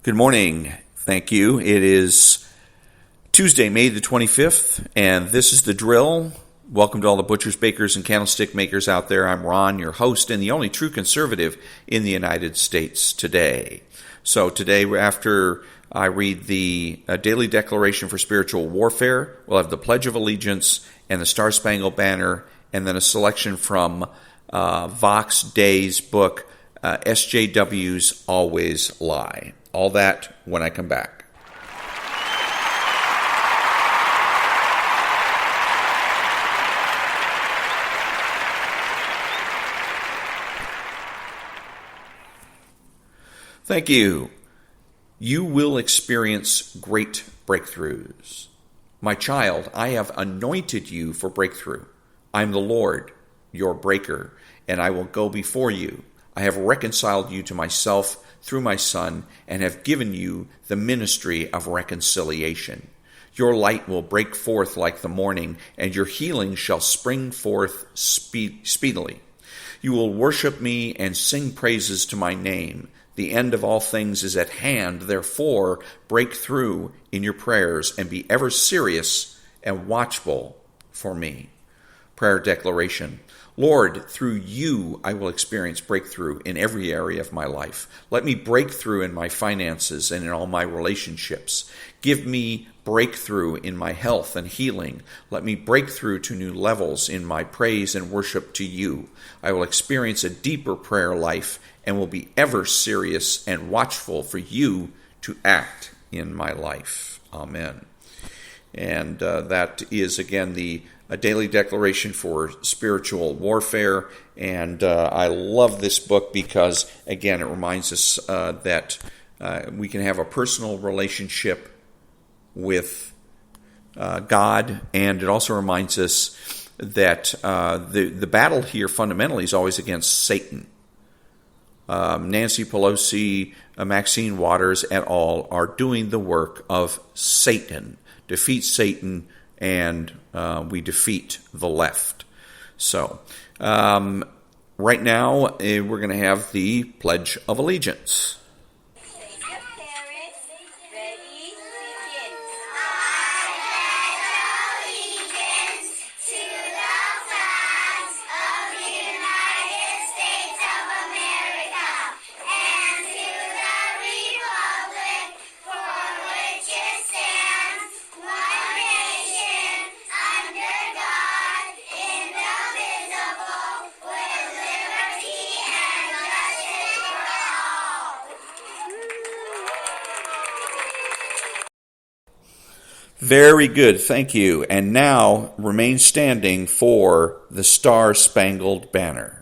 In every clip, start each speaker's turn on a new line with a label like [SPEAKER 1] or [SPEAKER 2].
[SPEAKER 1] Good morning. Thank you. It is Tuesday, May the 25th, and this is The Drill. Welcome to all the butchers, bakers, and candlestick makers out there. I'm Ron, your host, and the only true conservative in the United States today. So today, after I read the Daily Declaration for Spiritual Warfare, we'll have the Pledge of Allegiance and the Star-Spangled-Banner, and then a selection from vox-day's book, SJWs Always Lie. All that when I come back. Thank you. You will experience great breakthroughs. My child, I have anointed you for breakthrough. I am the Lord, your breaker, and I will go before you. I have reconciled you to myself through my Son, and have given you the ministry of reconciliation. Your light will break forth like the morning, and your healing shall spring forth speedily. You will worship me and sing praises to my name. The end of all things is at hand, therefore break through in your prayers, and be ever serious and watchful for me. Prayer declaration. Lord, through you I will experience breakthrough in every area of my life. Let me break through in my finances and in all my relationships. Give me breakthrough in my health and healing. Let me break through to new levels in my praise and worship to you. I will experience a deeper prayer life and will be ever serious and watchful for you to act in my life. Amen. And that is, again, a daily declaration for spiritual warfare. And I love this book because, again, it reminds us that we can have a personal relationship with God. And it also reminds us that the battle here fundamentally is always against Satan. Nancy Pelosi, Maxine Waters, et al. Are doing the work of Satan. Defeat Satan, and we defeat the left. So, right now, we're going to have the Pledge of Allegiance. Very good, thank you. And now remain standing for the Star-Spangled Banner.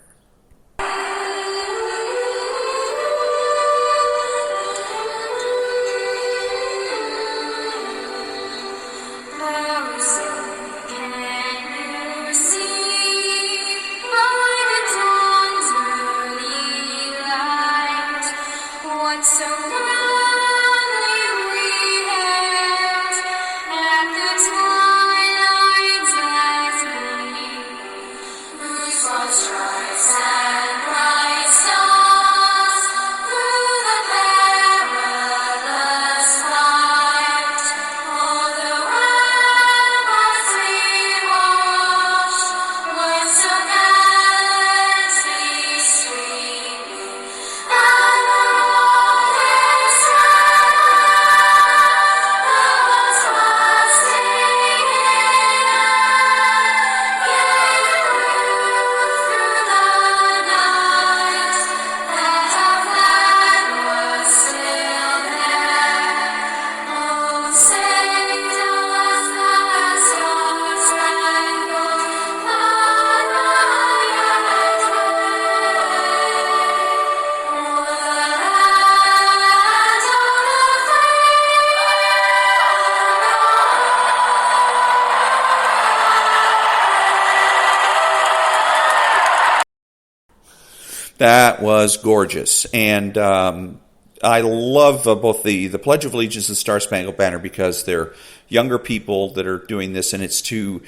[SPEAKER 1] That was gorgeous. And I love both the Pledge of Allegiance and Star-Spangled Banner because they're younger people that are doing this, and it's to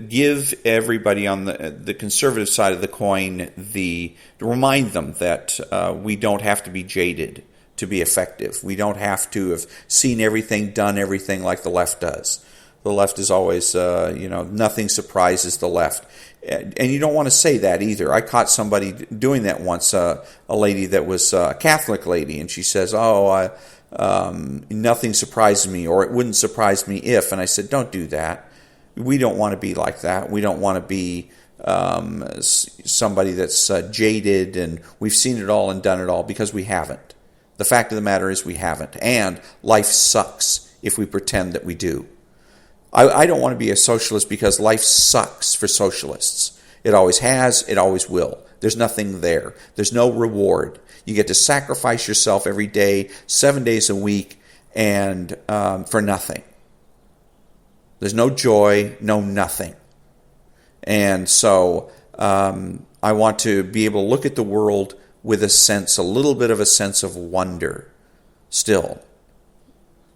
[SPEAKER 1] give everybody on the conservative side of the coin to remind them that we don't have to be jaded, to be effective. We don't have to have seen everything, done everything like the left does. The left is always, nothing surprises the left. And you don't want to say that either. I caught somebody doing that once, a lady that was a Catholic lady, and she says, nothing surprises me, or it wouldn't surprise me if. And I said, don't do that. We don't want to be like that. We don't want to be somebody that's jaded and we've seen it all and done it all, because we haven't. The fact of the matter is we haven't. And life sucks if we pretend that we do. I don't want to be a socialist because life sucks for socialists. It always has, it always will. There's nothing there. There's no reward. You get to sacrifice yourself every day, 7 days a week, and for nothing. There's no joy, no nothing. And so I want to be able to look at the world with a little bit of a sense of wonder still.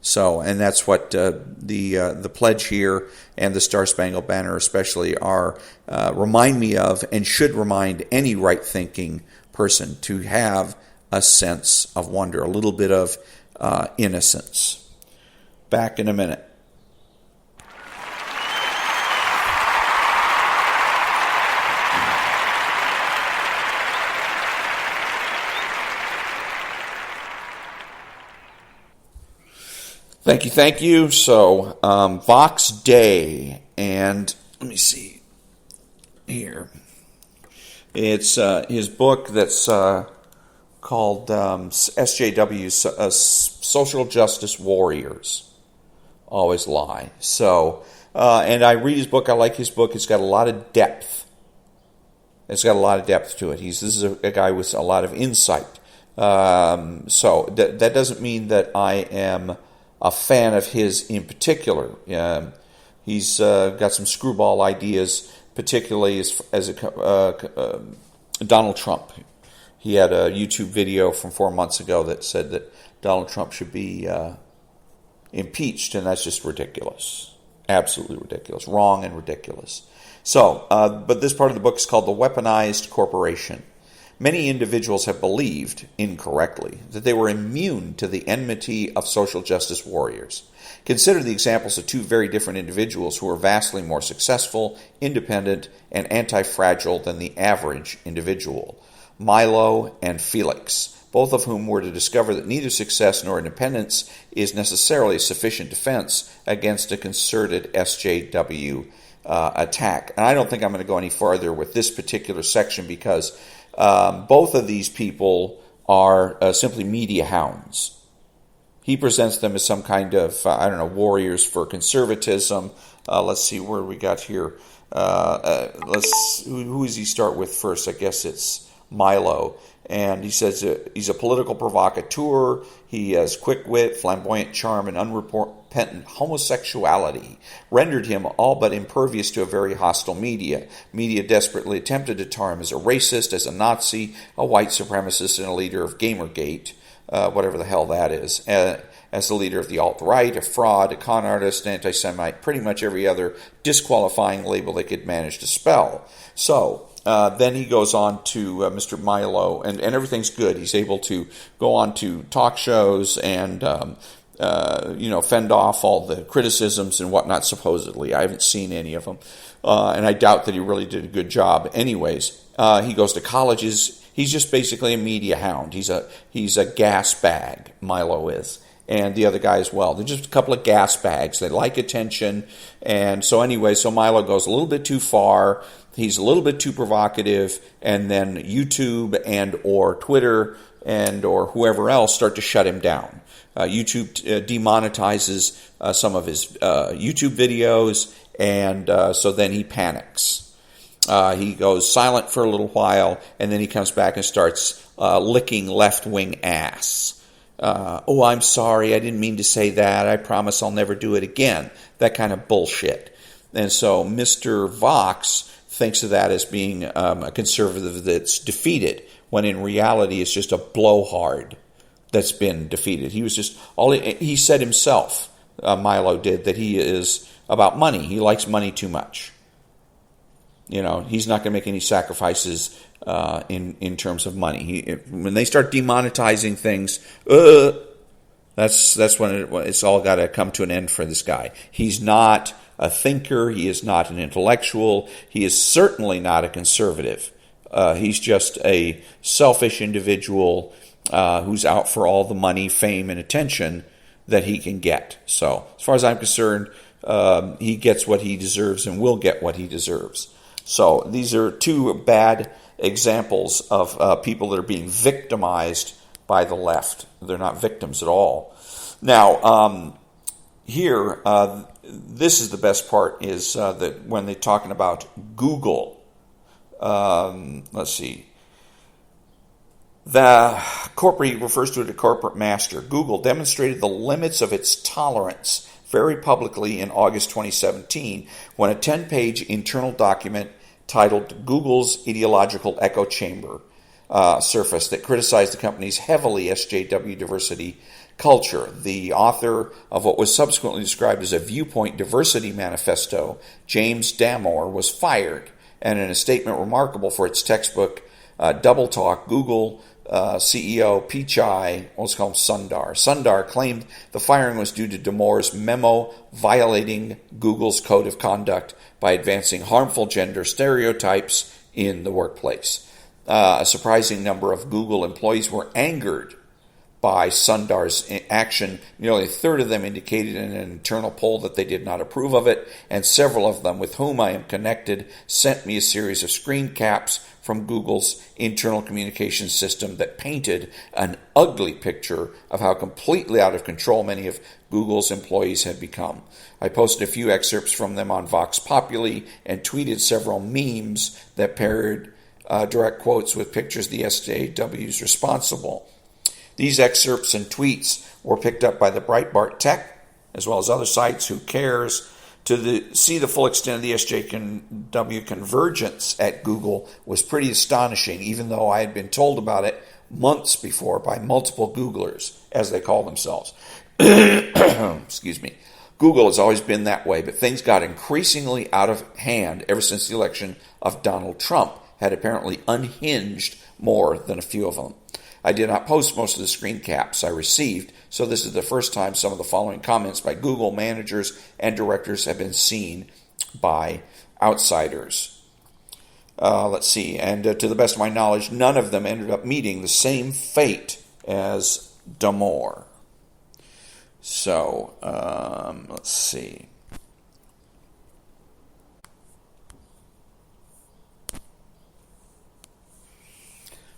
[SPEAKER 1] So, and that's what the pledge here and the Star-Spangled Banner especially remind me of, and should remind any right-thinking person to have a sense of wonder, a little bit of innocence. Back in a minute. Thank you. So, vox-day, and let me see here. It's his book that's called SJW's Social Justice Warriors Always Lie. So, and I read his book. I like his book. It's got a lot of depth. It's got a lot of depth to it. This is a guy with a lot of insight. So that doesn't mean that I am a fan of his in particular. He's got some screwball ideas, particularly as Donald Trump. He had a YouTube video from 4 months ago that said that Donald Trump should be impeached, and that's just ridiculous. Absolutely ridiculous. Wrong and ridiculous. So, but this part of the book is called The Weaponized Corporation. Many individuals have believed, incorrectly, that they were immune to the enmity of social justice warriors. Consider the examples of two very different individuals who are vastly more successful, independent, and anti-fragile than the average individual. Milo and Felix, both of whom were to discover that neither success nor independence is necessarily a sufficient defense against a concerted SJW attack. And I don't think I'm going to go any farther with this particular section because both of these people are simply media hounds. He presents them as some kind of, warriors for conservatism. Let's see where we got here. Who does he start with first? I guess it's Milo. And he says he's a political provocateur. He has quick wit, flamboyant charm, and unrepentant homosexuality rendered him all but impervious to a very hostile media. Media desperately attempted to tar him as a racist, as a Nazi, a white supremacist, and a leader of Gamergate, whatever the hell that is, as the leader of the alt-right, a fraud, a con artist, an anti-Semite, pretty much every other disqualifying label they could manage to spell. So, then he goes on to Mr. Milo, and everything's good. He's able to go on to talk shows and, fend off all the criticisms and whatnot, supposedly. I haven't seen any of them, and I doubt that he really did a good job. Anyways, he goes to colleges. He's just basically a media hound. He's a gas bag, Milo is. And the other guy as well. They're just a couple of gas bags. They like attention. And so anyway, so Milo goes a little bit too far. He's a little bit too provocative. And then YouTube and or Twitter and or whoever else start to shut him down. YouTube demonetizes some of his YouTube videos. And so then he panics. He goes silent for a little while. And then he comes back and starts licking left-wing ass. I'm sorry, I didn't mean to say that. I promise I'll never do it again. That kind of bullshit. And so Mr. Vox thinks of that as being a conservative that's defeated, when in reality it's just a blowhard that's been defeated. He was just, he said himself, Milo did, that he is about money. He likes money too much. He's not going to make any sacrifices in terms of money. When they start demonetizing things, that's when it's all got to come to an end for this guy. He's not a thinker. He is not an intellectual. He is certainly not a conservative. He's just a selfish individual who's out for all the money, fame, and attention that he can get. So, as far as I'm concerned, he gets what he deserves and will get what he deserves. So, these are two bad examples of people that are being victimized by the left. They're not victims at all. Now, here, this is the best part, is that when they're talking about Google, let's see. The corporate, he refers to it as a corporate master. Google demonstrated the limits of its tolerance very publicly in August 2017 when a 10-page internal document titled Google's Ideological Echo Chamber surfaced that criticized the company's heavily SJW diversity culture. The author of what was subsequently described as a viewpoint diversity manifesto, James Damore, was fired. And in a statement remarkable for its textbook, Double Talk, Google CEO Pichai, let's call him Sundar. Sundar claimed the firing was due to Damore's memo violating Google's code of conduct by advancing harmful gender stereotypes in the workplace. A surprising number of Google employees were angered by Sundar's action. Nearly a third of them indicated in an internal poll that they did not approve of it, and several of them with whom I am connected sent me a series of screen caps from Google's internal communication system that painted an ugly picture of how completely out of control many of Google's employees had become. I posted a few excerpts from them on Vox Populi and tweeted several memes that paired direct quotes with pictures of the SJWs responsible. These excerpts and tweets were picked up by the Breitbart Tech, as well as other sites. Who cares? To see the full extent of the SJW convergence at Google was pretty astonishing, even though I had been told about it months before by multiple Googlers, as they call themselves. Excuse me. Google has always been that way, but things got increasingly out of hand ever since the election of Donald Trump had apparently unhinged more than a few of them. I did not post most of the screen caps I received, so this is the first time some of the following comments by Google managers and directors have been seen by outsiders. Let's see, and to the best of my knowledge, none of them ended up meeting the same fate as Damore. So, let's see.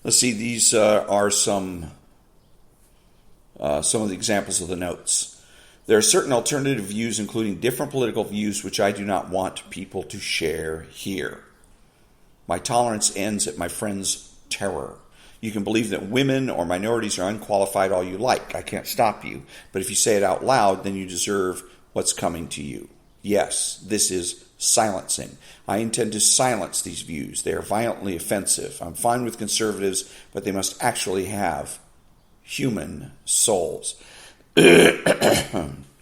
[SPEAKER 1] Let's see, these are some of the examples of the notes. There are certain alternative views, including different political views, which I do not want people to share here. My tolerance ends at my friend's terror. You can believe that women or minorities are unqualified all you like. I can't stop you. But if you say it out loud, then you deserve what's coming to you. Yes, this is silencing. I intend to silence these views. They are violently offensive. I'm fine with conservatives, but they must actually have human souls.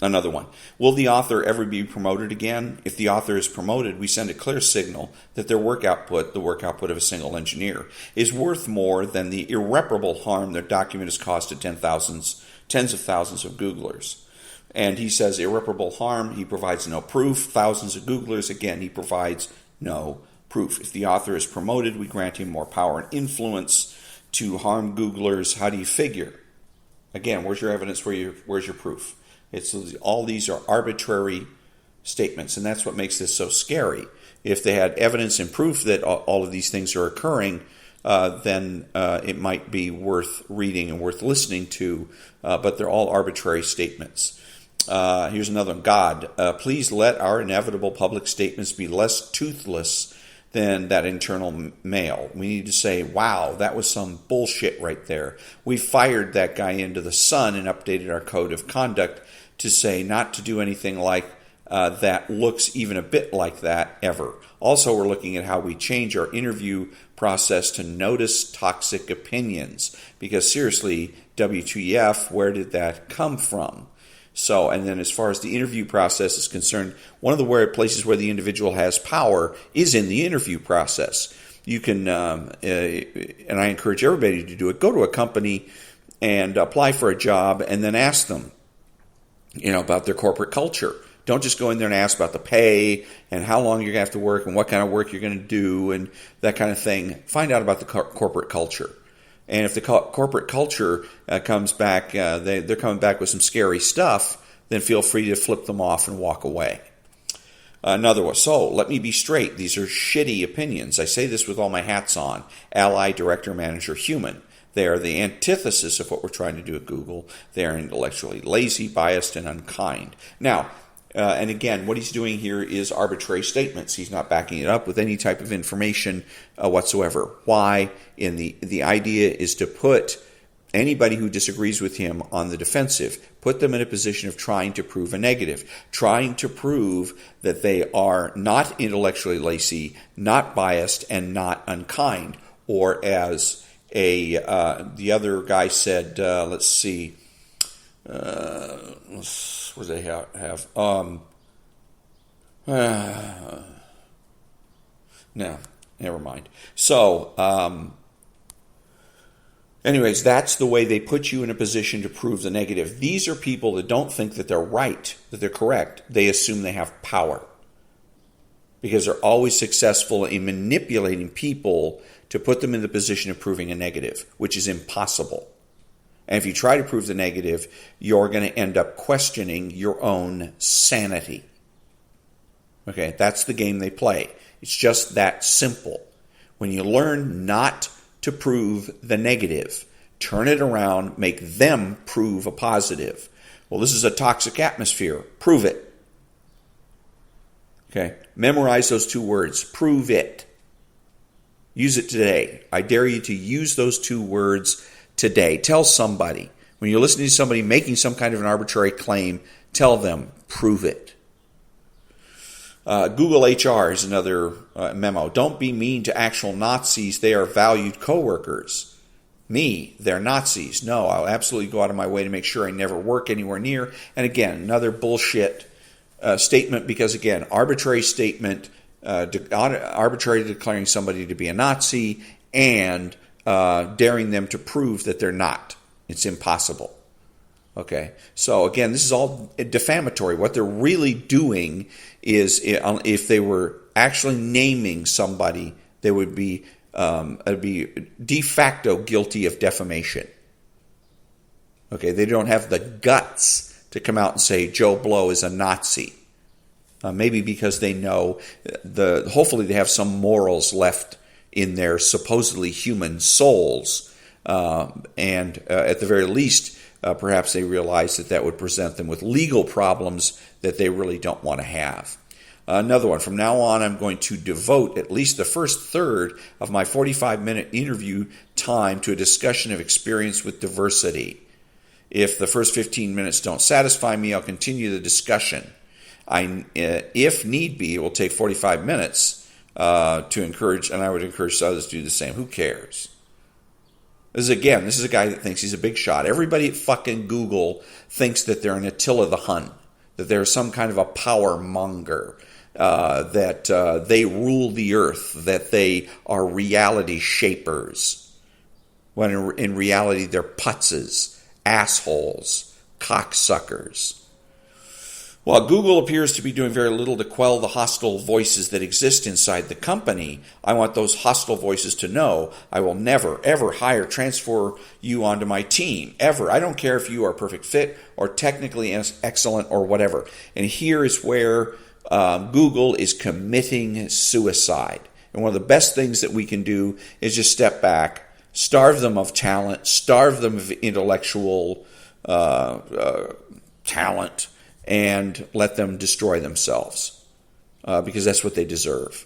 [SPEAKER 1] Another one. Will the author ever be promoted again? If the author is promoted, we send a clear signal that their work output, the work output of a single engineer, is worth more than the irreparable harm their document has caused to tens of thousands of Googlers. And he says irreparable harm, he provides no proof. Thousands of Googlers, again, he provides no proof. If the author is promoted, we grant him more power and influence to harm Googlers. How do you figure? Again, where's your evidence? Where's your proof? All these are arbitrary statements, and that's what makes this so scary. If they had evidence and proof that all of these things are occurring, then it might be worth reading and worth listening to, but they're all arbitrary statements. Here's another one. God, please let our inevitable public statements be less toothless than that internal mail. We need to say, wow, that was some bullshit right there. We fired that guy into the sun and updated our code of conduct to say not to do anything like that looks even a bit like that ever. Also, we're looking at how we change our interview process to notice toxic opinions. Because seriously, WTF, where did that come from? So, and then as far as the interview process is concerned, one of the places where the individual has power is in the interview process. You can, and I encourage everybody to do it, go to a company and apply for a job and then ask them, about their corporate culture. Don't just go in there and ask about the pay and how long you're going to have to work and what kind of work you're going to do and that kind of thing. Find out about the corporate culture. And if the corporate culture comes back, they're coming back with some scary stuff, then feel free to flip them off and walk away. Another one. So, let me be straight. These are shitty opinions. I say this with all my hats on. Ally, director, manager, human. They are the antithesis of what we're trying to do at Google. They are intellectually lazy, biased, and unkind. Now, and again, what he's doing here is arbitrary statements. He's not backing it up with any type of information whatsoever. Why? The idea is to put anybody who disagrees with him on the defensive, put them in a position of trying to prove a negative, trying to prove that they are not intellectually lazy, not biased, and not unkind. Or as the other guy said, let's see, what do they have? No, never mind. So, anyways, that's the way they put you in a position to prove the negative. These are people that don't think that they're right, that they're correct. They assume they have power because they're always successful in manipulating people to put them in the position of proving a negative, which is impossible. And if you try to prove the negative, you're going to end up questioning your own sanity. Okay, that's the game they play. It's just that simple. When you learn not to prove the negative, turn it around, make them prove a positive. Well, this is a toxic atmosphere. Prove it. Okay, memorize those two words. Prove it. Use it today. I dare you to use those two words today. Tell somebody. When you're listening to somebody making some kind of an arbitrary claim, tell them, prove it. Google HR is another memo. Don't be mean to actual Nazis. They are valued coworkers. Me, they're Nazis. No, I'll absolutely go out of my way to make sure I never work anywhere near. And again, another bullshit statement because, again, arbitrary statement, arbitrarily declaring somebody to be a Nazi and daring them to prove that they're not. It's impossible. Okay, so again, this is all defamatory. What they're really doing is, if they were actually naming somebody, they would be de facto guilty of defamation. Okay, they don't have the guts to come out and say Joe Blow is a Nazi. Maybe because they know hopefully they have some morals left in their supposedly human souls, and at the very least, perhaps they realize that would present them with legal problems that they really don't want to have. Another one. From now on, I'm going to devote at least the first third of my 45-minute interview time to a discussion of experience with diversity. If the first 15 minutes don't satisfy me, I'll continue the discussion. If need be, it will take 45 minutes to encourage, and I would encourage others to do the same. Who cares? This is a guy that thinks he's a big shot. Everybody at fucking Google thinks that they're an Attila the Hun, that they're some kind of a power monger, that they rule the earth, that they are reality shapers, when in reality they're putzes, assholes, cocksuckers. While Google appears to be doing very little to quell the hostile voices that exist inside the company, I want those hostile voices to know I will never, ever transfer you onto my team, ever. I don't care if you are a perfect fit or technically excellent or whatever. And here is where Google is committing suicide. And one of the best things that we can do is just step back, starve them of talent, starve them of intellectual talent, and let them destroy themselves, because that's what they deserve.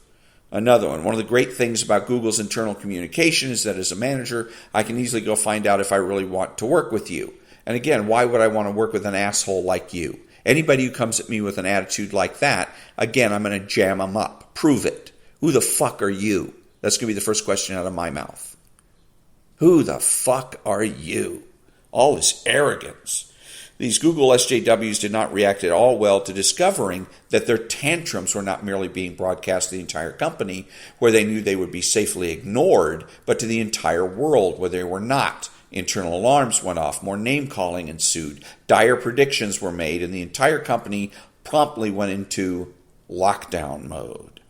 [SPEAKER 1] Another one. One of the great things about Google's internal communication is that as a manager, I can easily go find out if I really want to work with you. And again, why would I want to work with an asshole like you? Anybody who comes at me with an attitude like that, again, I'm going to jam them up. Prove it. Who the fuck are you? That's going to be the first question out of my mouth. Who the fuck are you? All this arrogance. These Google SJWs did not react at all well to discovering that their tantrums were not merely being broadcast to the entire company, where they knew they would be safely ignored, but to the entire world, where they were not. Internal alarms went off, more name-calling ensued, dire predictions were made, and the entire company promptly went into lockdown mode.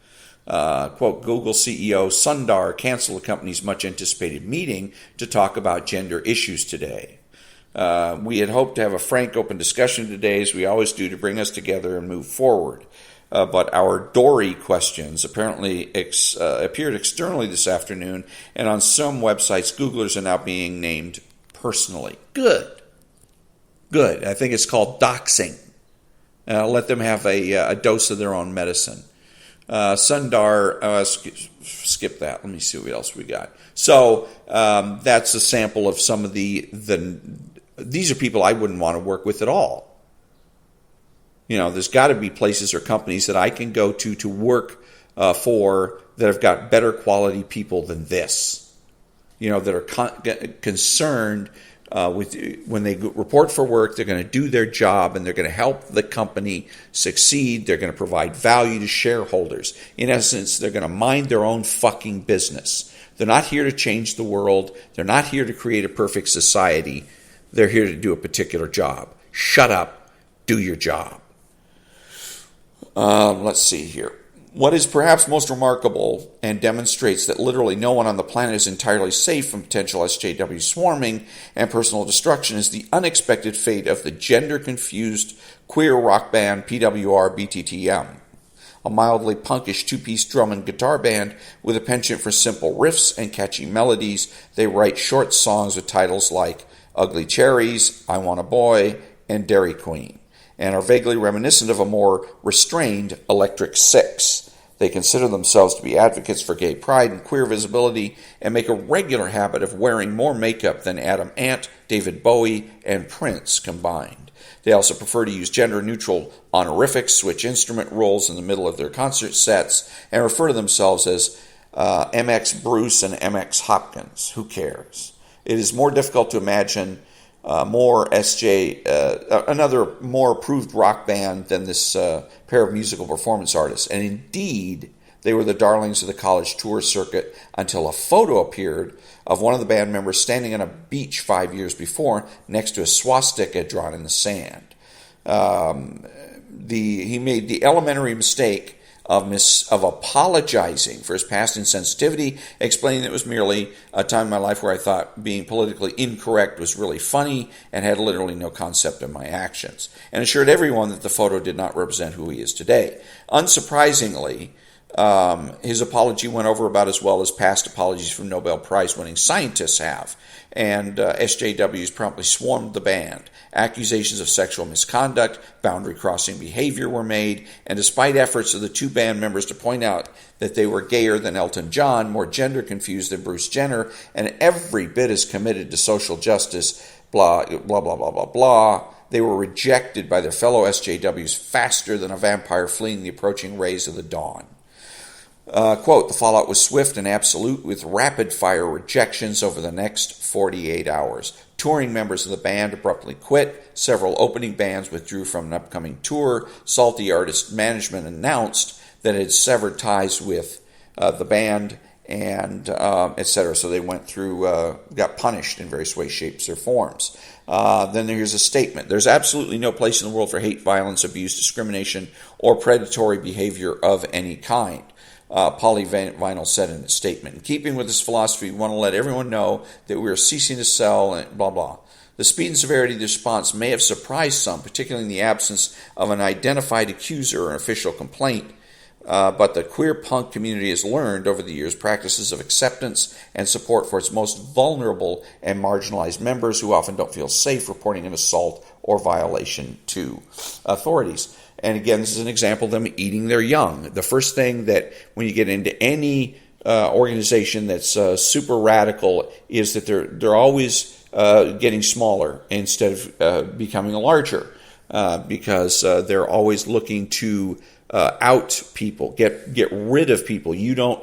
[SPEAKER 1] Quote, Google CEO Sundar canceled the company's much-anticipated meeting to talk about gender issues today. We had hoped to have a frank, open discussion today, as we always do, to bring us together and move forward. But our Dory questions apparently appeared externally this afternoon, and on some websites, Googlers are now being named personally. Good. I think it's called doxing. Let them have a dose of their own medicine. Sundar, skip that. Let me see what else we got. So that's a sample of some of these are people I wouldn't want to work with at all. There's got to be places or companies that I can go to work for that have got better quality people than this. That are concerned with when they report for work, they're going to do their job and they're going to help the company succeed. They're going to provide value to shareholders. In essence, they're going to mind their own fucking business. They're not here to change the world. They're not here to create a perfect society. They're here to do a particular job. Shut up. Do your job. Let's see here. What is perhaps most remarkable and demonstrates that literally no one on the planet is entirely safe from potential SJW swarming and personal destruction is the unexpected fate of the gender-confused queer rock band PWR BTTM, a mildly punkish two-piece drum and guitar band with a penchant for simple riffs and catchy melodies. They write short songs with titles like Ugly Cherries, I Want a Boy, and Dairy Queen, and are vaguely reminiscent of a more restrained Electric Six. They consider themselves to be advocates for gay pride and queer visibility and make a regular habit of wearing more makeup than Adam Ant, David Bowie, and Prince combined. They also prefer to use gender-neutral honorifics, switch instrument roles in the middle of their concert sets, and refer to themselves as MX Bruce and MX Hopkins. Who cares? It is more difficult to imagine another more approved rock band than this pair of musical performance artists. And indeed, they were the darlings of the college tour circuit until a photo appeared of one of the band members standing on a beach 5 years before next to a swastika drawn in the sand. He made the elementary mistake of apologizing for his past insensitivity, explaining that it was merely a time in my life where I thought being politically incorrect was really funny and had literally no concept of my actions, and assured everyone that the photo did not represent who he is today. Unsurprisingly, his apology went over about as well as past apologies from Nobel Prize-winning scientists have, and SJWs promptly swarmed the band. Accusations of sexual misconduct, boundary-crossing behavior were made, and despite efforts of the two band members to point out that they were gayer than Elton John, more gender-confused than Bruce Jenner, and every bit as committed to social justice, blah, blah, blah, blah, blah, blah, they were rejected by their fellow SJWs faster than a vampire fleeing the approaching rays of the dawn. Quote, the fallout was swift and absolute, with rapid-fire rejections over the next 48 hours. Touring members of the band abruptly quit. Several opening bands withdrew from an upcoming tour. Salty artist management announced that it had severed ties with the band, and etc. So they went through, got punished in various ways, shapes, or forms. Then there's a statement. There's absolutely no place in the world for hate, violence, abuse, discrimination, or predatory behavior of any kind. Polyvinyl said in a statement. In keeping with this philosophy, we want to let everyone know that we are ceasing to sell and blah, blah. The speed and severity of the response may have surprised some, particularly in the absence of an identified accuser or an official complaint, but the queer punk community has learned over the years practices of acceptance and support for its most vulnerable and marginalized members who often don't feel safe reporting an assault or violation to authorities. And again, this is an example of them eating their young. The first thing that when you get into any organization that's super radical is that they're always getting smaller instead of becoming larger because they're always looking to out people, get rid of people. You don't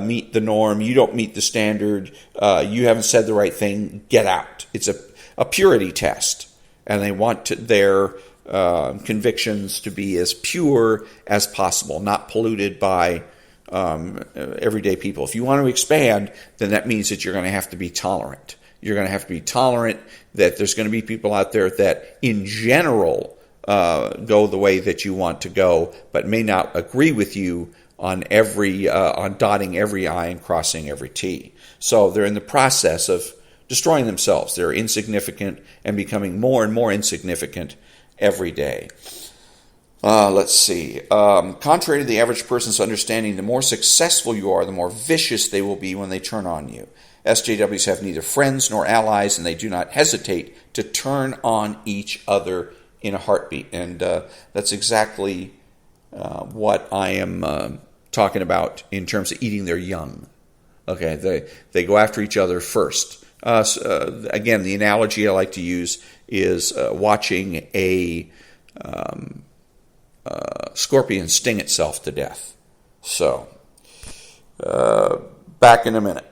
[SPEAKER 1] meet the norm. You don't meet the standard. You haven't said the right thing. Get out. It's a purity test. and they want their convictions to be as pure as possible, not polluted by everyday people. If you want to expand, then that means that you're going to have to be tolerant. You're going to have to be tolerant that there's going to be people out there that, in general, go the way that you want to go, but may not agree with you on on dotting every I and crossing every T. So they're in the process of destroying themselves. They're insignificant and becoming more and more insignificant every day. Let's see. Contrary to the average person's understanding, the more successful you are, the more vicious they will be when they turn on you. SJWs have neither friends nor allies, and they do not hesitate to turn on each other in a heartbeat. And that's exactly what I am talking about in terms of eating their young. Okay, they go after each other first. Again, the analogy I like to use is watching a scorpion sting itself to death. So, back in a minute.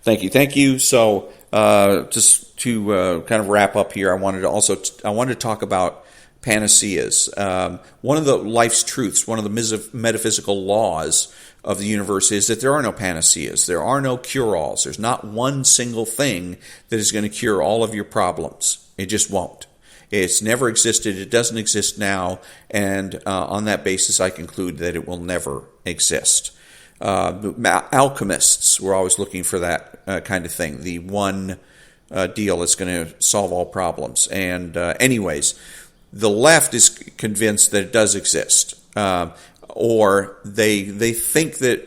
[SPEAKER 1] Thank you. So, just to kind of wrap up here, I wanted to talk about panaceas. One of the life's truths, one of the metaphysical laws of the universe is that there are no panaceas. There are no cure-alls. There's not one single thing that is going to cure all of your problems. It just won't. It's never existed. It doesn't exist now. And on that basis, I conclude that it will never exist. Alchemists were always looking for that kind of thing, the one deal that's going to solve all problems. And anyways, the left is convinced that it does exist, or they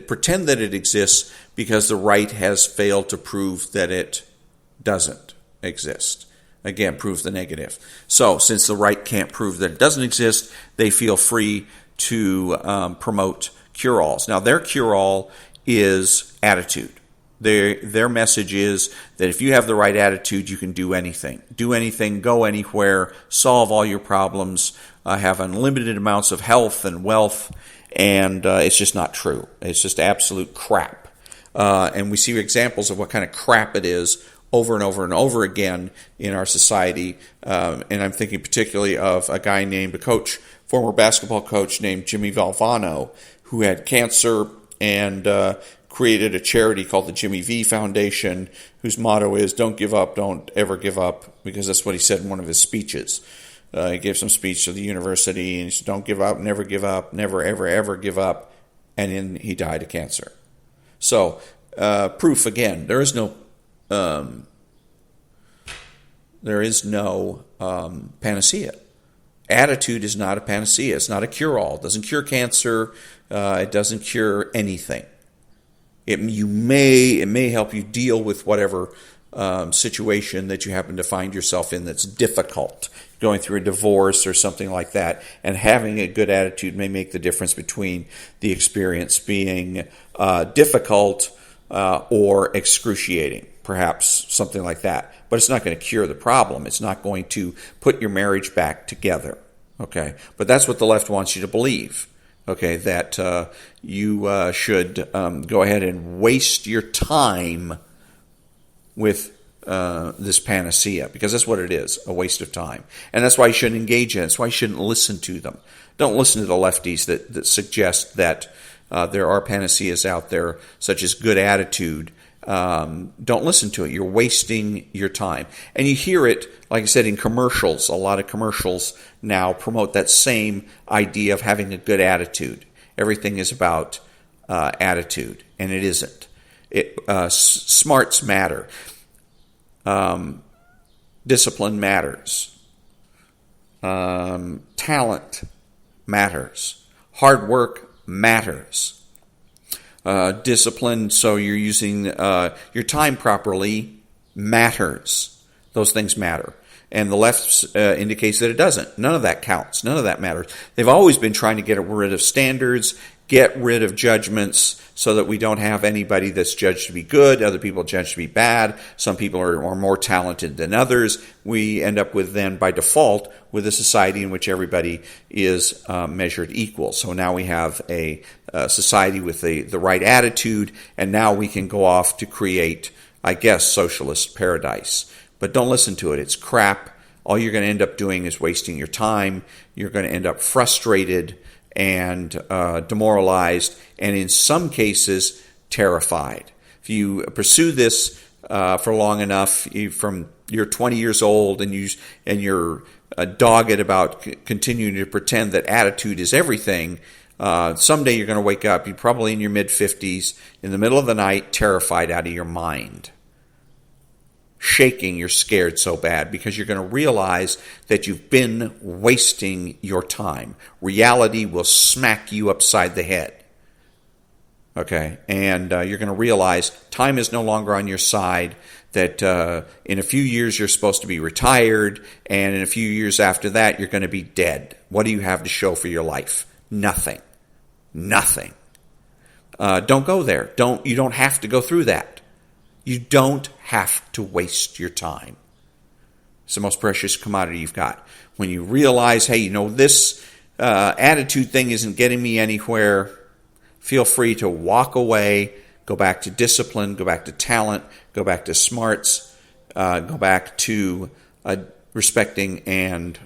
[SPEAKER 1] pretend that it exists because the right has failed to prove that it doesn't exist. Again, prove the negative. So since the right can't prove that it doesn't exist, they feel free to promote cure-alls. Now, their cure-all is attitude. Their message is that if you have the right attitude, you can do anything. Do anything, go anywhere, solve all your problems, have unlimited amounts of health and wealth, and it's just not true. It's just absolute crap. And we see examples of what kind of crap it is over and over and over again in our society. And I'm thinking particularly of a guy named former basketball coach named Jimmy Valvano, who had cancer and created a charity called the Jimmy V Foundation, whose motto is "Don't give up, don't ever give up," because that's what he said in one of his speeches. He gave some speech to the university, and he said, "Don't give up, never give up, never, ever, ever give up," and then he died of cancer. So, proof again, there is no panacea. Attitude is not a panacea. It's not a cure-all. It doesn't cure cancer. It doesn't cure anything. It may help you deal with whatever situation that you happen to find yourself in that's difficult, going through a divorce or something like that. And having a good attitude may make the difference between the experience being difficult or excruciating, perhaps something like that. But it's not going to cure the problem. It's not going to put your marriage back together. Okay, but that's what the left wants you to believe. Okay, that you should go ahead and waste your time with this panacea, because that's what it is, a waste of time. And that's why you shouldn't engage in it. That's why you shouldn't listen to them. Don't listen to the lefties that suggest that there are panaceas out there, such as good attitude. Don't listen to it. You're wasting your time. And you hear it, like I said, in commercials. A lot of commercials now promote that same idea of having a good attitude. Everything is about attitude, and it isn't. Smarts matter. Discipline matters. Talent matters. Hard work matters. Discipline, so you're using your time properly, matters. Those things matter. And the left indicates that it doesn't. None of that counts. None of that matters. They've always been trying to get rid of standards get rid of judgments so that we don't have anybody that's judged to be good, other people judged to be bad. Some people are more talented than others. We end up with then, by default, with a society in which everybody is measured equal. So now we have a society with the right attitude, and now we can go off to create, I guess, socialist paradise. But don't listen to it. It's crap. All you're going to end up doing is wasting your time. You're going to end up frustrated and demoralized, and in some cases, terrified. If you pursue this for long enough, you're 20 years old and you're dogged about continuing to pretend that attitude is everything, someday you're going to wake up, you're probably in your mid-50s, in the middle of the night, terrified out of your mind. Shaking, you're scared so bad because you're going to realize that you've been wasting your time. Reality will smack you upside the head. Okay? And you're going to realize time is no longer on your side, that in a few years you're supposed to be retired, and in a few years after that you're going to be dead. What do you have to show for your life? Nothing. Nothing. Don't go there. You don't have to go through that. You don't have to waste your time. It's the most precious commodity you've got. When you realize, hey, this attitude thing isn't getting me anywhere, feel free to walk away, go back to discipline, go back to talent, go back to smarts, go back to respecting and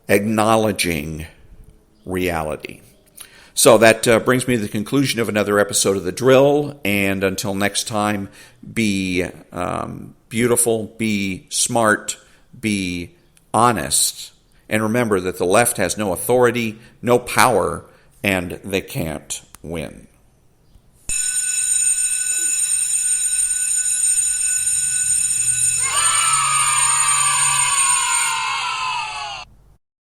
[SPEAKER 1] acknowledging reality. So that brings me to the conclusion of another episode of The Drill, and until next time, be beautiful, be smart, be honest, and remember that the left has no authority, no power, and they can't win.